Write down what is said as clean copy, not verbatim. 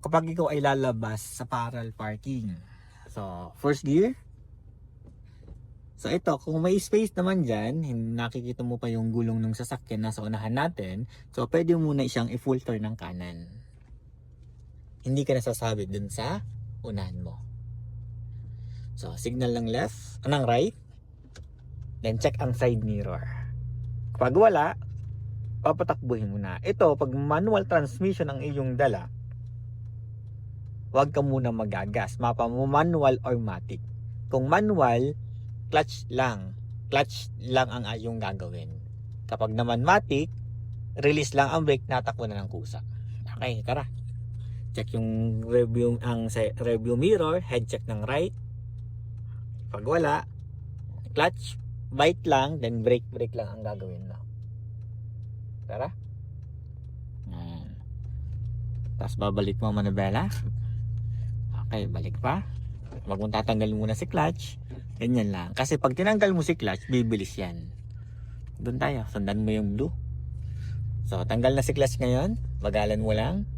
kapag ikaw ay lalabas sa parallel parking. So, first gear. So ito, kung may space naman dyan, nakikita mo pa yung gulong ng sasakyan nasa unahan natin, so pwede muna siyang i-full turn ng kanan. Hindi ka nasasabit dun sa unahan mo. So, signal ng left, ng right, then check ang side mirror. Kapag wala, papatakbuhin mo na. Ito, pag manual transmission ang iyong dala, huwag ka muna magagas. Mapa mo manual or matic. Kung manual, clutch lang ang ayong gagawin. Kapag naman matic, release lang ang brake, natakbo na ng kusa. Okay, tara. Check yung review mirror, head check ng right. Pag wala, clutch, bite lang, then brake lang ang gagawin mo. Tara. Tapos babalik mo manubela. Okay, balik pa. Wag mong tatanggalin muna si clutch. Ganyan lang. Kasi pag tinanggal mo si clutch, bibilis yan. Doon tayo. Sundan mo yung blue. So, tanggal na si clutch ngayon. Bagalan mo lang.